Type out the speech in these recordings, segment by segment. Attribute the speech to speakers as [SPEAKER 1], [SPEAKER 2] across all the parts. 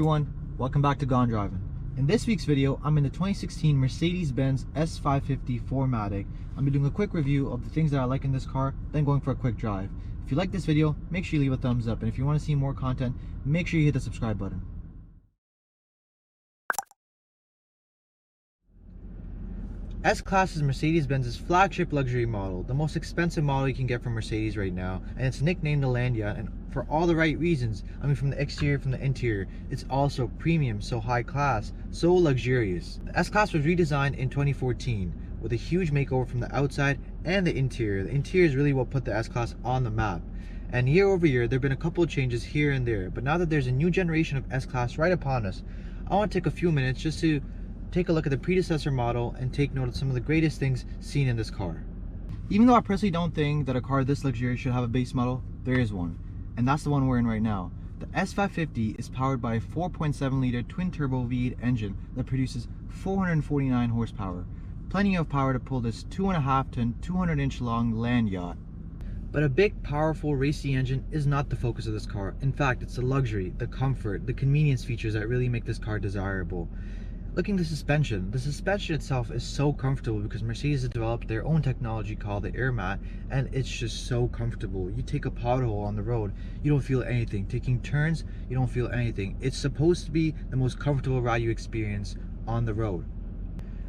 [SPEAKER 1] everyone, welcome back to Gone Driving. In this week's video, I'm in the 2016 Mercedes-Benz S550 4MATIC. I'm doing a quick review of the things that I like in this car, then going for a quick drive. If you like this video, make sure you leave a thumbs up, and if you want to see more content, make sure you hit the subscribe button. S-Class is Mercedes-Benz's flagship luxury model, the most expensive model you can get from Mercedes right now, and it's nicknamed the Land Yacht, and for all the right reasons. I mean, from the exterior, from the interior, it's also premium, so high class, so luxurious. The S-Class was redesigned in 2014 with a huge makeover from the outside and the interior. The interior is really what put the S-Class on the map. And year over year, there have been a couple of changes here and there, but now that there's a new generation of S-Class right upon us, I want to take a few minutes just to take a look at the predecessor model and take note of some of the greatest things seen in this car. Even though I personally don't think that a car this luxurious should have a base model, there is one, and that's the one we're in right now. The S550 is powered by a 4.7 liter twin turbo V8 engine that produces 449 horsepower. Plenty of power to pull this 2.5 to 200 inch long Land Yacht. But a big, powerful, racy engine is not the focus of this car. In fact, it's the luxury, the comfort, the convenience features that really make this car desirable. Looking at the suspension itself is so comfortable because Mercedes has developed their own technology called the air mat, and it's just so comfortable. You take a pothole on the road, you don't feel anything. Taking turns, you don't feel anything. It's supposed to be the most comfortable ride you experience on the road.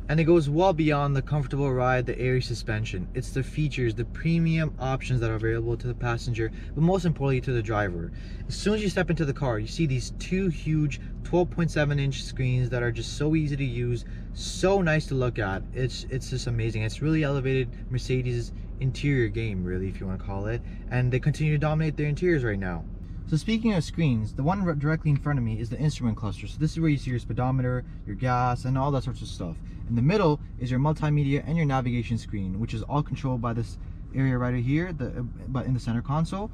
[SPEAKER 1] And it goes well beyond the comfortable ride, the airy suspension. It's the features, the premium options that are available to the passenger, but most importantly to the driver. As soon as you step into the car, you see these two huge 12.7 inch screens that are just so easy to use, so nice to look at. It's just amazing. It's really elevated Mercedes' interior game, really, if you want to call it, and they continue to dominate their interiors right now. So speaking of screens, the one directly in front of me is the instrument cluster. So this is where you see your speedometer, your gas, and all that sorts of stuff. In the middle is your multimedia and your navigation screen, which is all controlled by this area right here, but in the center console.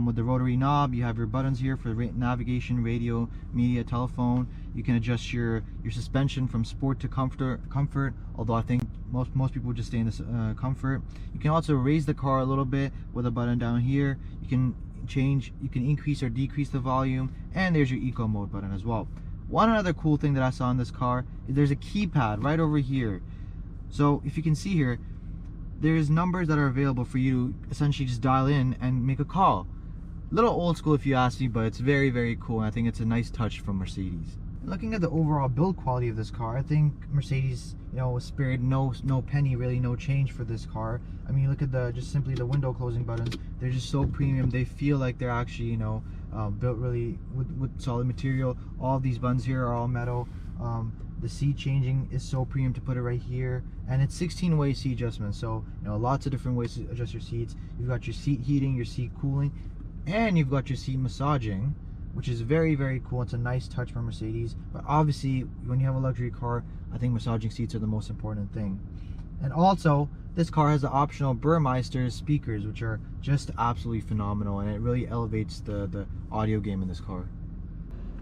[SPEAKER 1] With the rotary knob, you have your buttons here for navigation, radio, media, telephone. You can adjust your suspension from sport to comfort, although I think most people would just stay in this comfort. You can also raise the car a little bit with a button down here. You can increase or decrease the volume, and there's your eco mode button as well. One other cool thing that I saw in this car is there's a keypad right over here. So if you can see here, there's numbers that are available for you to essentially just dial in and make a call. A little old school if you ask me, but it's very, very cool, and I think it's a nice touch from Mercedes. Looking at the overall build quality of this car, I think Mercedes, was spared no penny, really, no change for this car. I mean, look at just simply the window closing buttons. They're just so premium. They feel like they're actually, built really with solid material. All of these buttons here are all metal. The seat changing is so premium to put it right here, and it's 16-way seat adjustment. So, lots of different ways to adjust your seats. You've got your seat heating, your seat cooling, and you've got your seat massaging, which is very, very cool. It's a nice touch from Mercedes, but obviously when you have a luxury car, I think massaging seats are the most important thing. And also, this car has the optional Burmeister speakers, which are just absolutely phenomenal, and it really elevates the audio game in this car.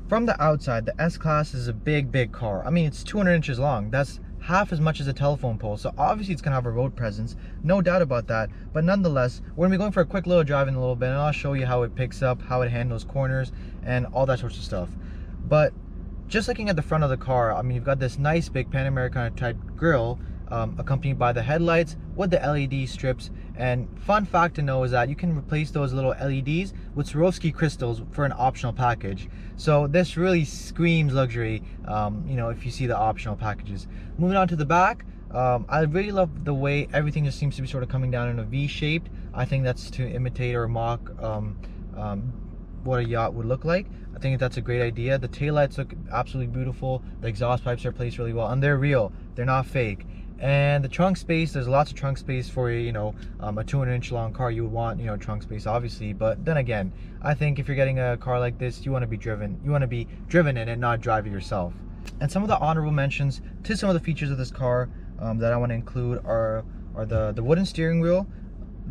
[SPEAKER 1] From the outside, the S-Class is a big car. I mean, it's 200 inches long. That's half as much as a telephone pole, so obviously it's gonna have a road presence, no doubt about that. But nonetheless, we're gonna be going for a quick little drive in a little bit, and I'll show you how it picks up, how it handles corners, and all that sorts of stuff. But just looking at the front of the car, I mean, you've got this nice big Pan Americana type grille, accompanied by the headlights with the LED strips. And fun fact to know is that you can replace those little LEDs with Swarovski crystals for an optional package. So this really screams luxury, if you see the optional packages. Moving on to the back, I really love the way everything just seems to be sort of coming down in a V shape. I think that's to imitate or mock what a yacht would look like. I think that's a great idea. The taillights look absolutely beautiful. The exhaust pipes are placed really well, and they're real. They're not fake. And the trunk space, there's lots of trunk space for a 200 inch long car. You would want trunk space, obviously, but then again, I think if you're getting a car like this, you want to be driven in it, not drive it yourself. And some of the honorable mentions to some of the features of this car that I want to include are the wooden steering wheel,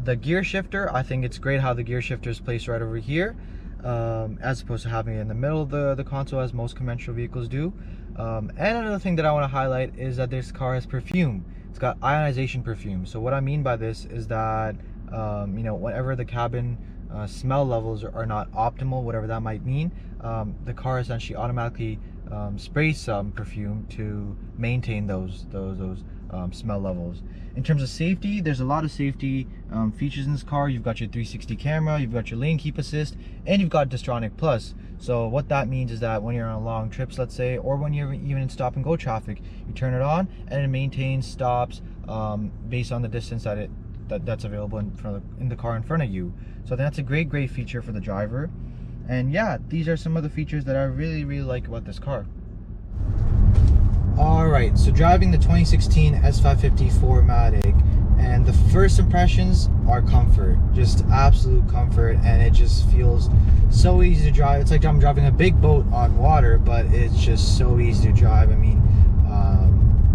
[SPEAKER 1] the gear shifter. I think it's great how the gear shifter is placed right over here, as opposed to having it in the middle of the console, as most conventional vehicles do. And another thing that I want to highlight is that this car has perfume. It's got ionization perfume. So what I mean by this is that whenever the cabin smell levels are not optimal, whatever that might mean, the car essentially automatically sprays some perfume to maintain those smell levels. In terms of safety, there's a lot of safety features in this car. You've got your 360 camera, you've got your lane keep assist, and you've got Distronic Plus. So what that means is that when you're on long trips, let's say, or when you're even in stop and go traffic, you turn it on and it maintains stops based on the distance that's available in the car in front of you. So that's a great feature for the driver. And yeah, these are some of the features that I really like about this car. Alright, so driving the 2016 S550 4MATIC, and the first impressions are comfort, just absolute comfort, and it just feels so easy to drive. It's like I'm driving a big boat on water, but it's just so easy to drive. I mean,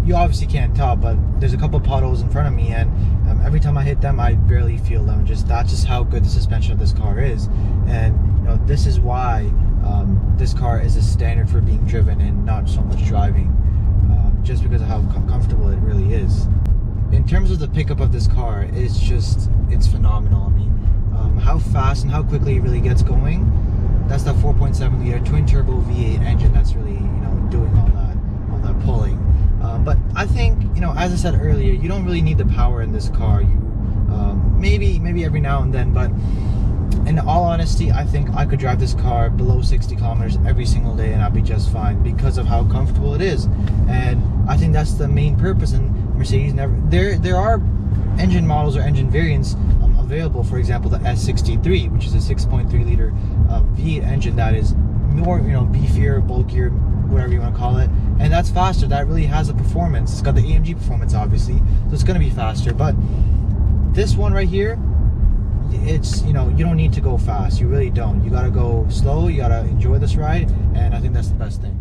[SPEAKER 1] you obviously can't tell, but there's a couple puddles in front of me, and every time I hit them, I barely feel them. That's just how good the suspension of this car is. And you know, this is why this car is a standard for being driven and not so much driving, just because of how comfortable it really is. In terms of the pickup of this car, it's phenomenal. I mean, how fast and how quickly it really gets going. That's that 4.7 liter twin turbo V8 engine that's really, you know, doing all that pulling. But I think, you know, as I said earlier, you don't really need the power in this car. You maybe every now and then, but in all honesty, I think I could drive this car below 60 kilometers every single day and I'd be just fine because of how comfortable it is. And I think that's the main purpose. And Mercedes there are engine models or engine variants available. For example, the S63, which is a 6.3 liter V8 engine that is more, you know, beefier, bulkier, whatever you want to call it, and that's faster. That really has the performance. It's got the AMG performance, obviously, so it's going to be faster. But this one right here, it's, you know, you don't need to go fast. You really don't. You got to go slow. You got to enjoy this ride, and I think that's the best thing.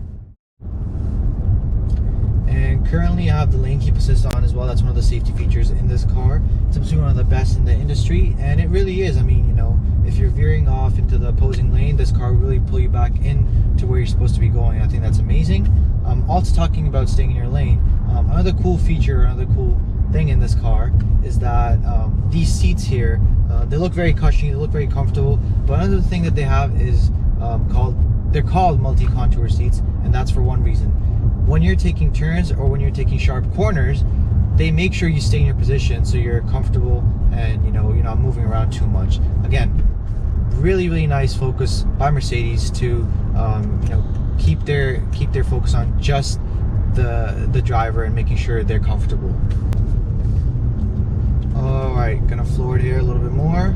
[SPEAKER 1] And currently I have the lane keep assist on as well. That's one of the safety features in this car. It's absolutely one of the best in the industry, and it really is. I mean, you know, if you're veering off into the opposing lane, this car will really pull you back in to where you're supposed to be going. I think that's amazing. Also talking about staying in your lane, another cool feature, another cool thing in this car is that these seats here, they look very cushiony, they look very comfortable, but another thing that they have is they're called multi-contour seats, and that's for one reason. When you're taking turns or when you're taking sharp corners, they make sure you stay in your position so you're comfortable and, you know, you're not moving around too much. Again, really nice focus by Mercedes to you know, keep their focus on just the driver and making sure they're comfortable. Alright, gonna floor it here a little bit more.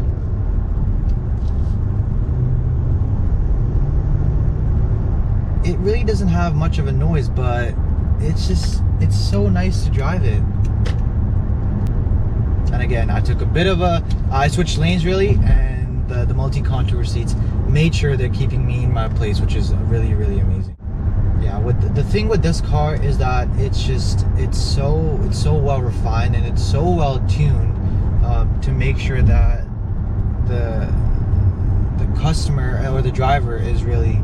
[SPEAKER 1] It really doesn't have much of a noise, but it's so nice to drive it. And again, I switched lanes really, and the multi-contour seats made sure they're keeping me in my place, which is really amazing. Yeah, the thing with this car is that it's so well refined and it's so well tuned to make sure that the customer or the driver is really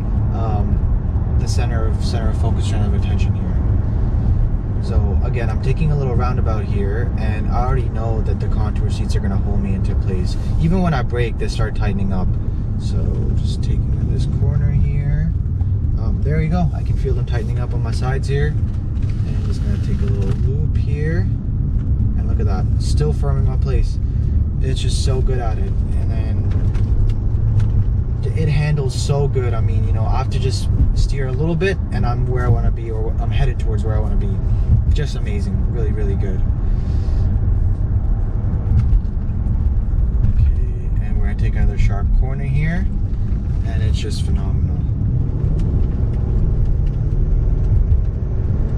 [SPEAKER 1] the center of focus, center of attention here. So again, I'm taking a little roundabout here, and I already know that the contour seats are going to hold me into place. Even when I brake, they start tightening up. So just taking this corner here. There you go. I can feel them tightening up on my sides here. And I'm just going to take a little loop here. And look at that. Still firm in my place. It's just so good at it. And then it handles so good. I mean, you know, I have to just steer a little bit and I'm where I want to be, or I'm headed towards where I want to be. Just amazing. Really good. Okay, and we're going to take another sharp corner here, and it's just phenomenal.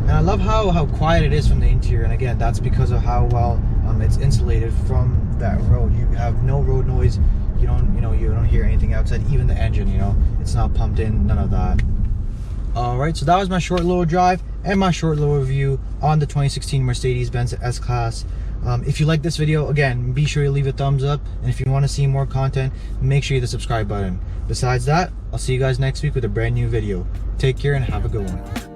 [SPEAKER 1] And I love how quiet it is from the interior, and again, that's because of how well it's insulated from that road. You have no road noise. You don't hear anything outside, even the engine, you know, it's not pumped in, none of that. Alright, so that was my short little drive and my short little review on the 2016 Mercedes-Benz S-Class. If you like this video, again, be sure to leave a thumbs up, and if you want to see more content, make sure you hit the subscribe button. Besides that, I'll see you guys next week with a brand new video. Take care and have a good one.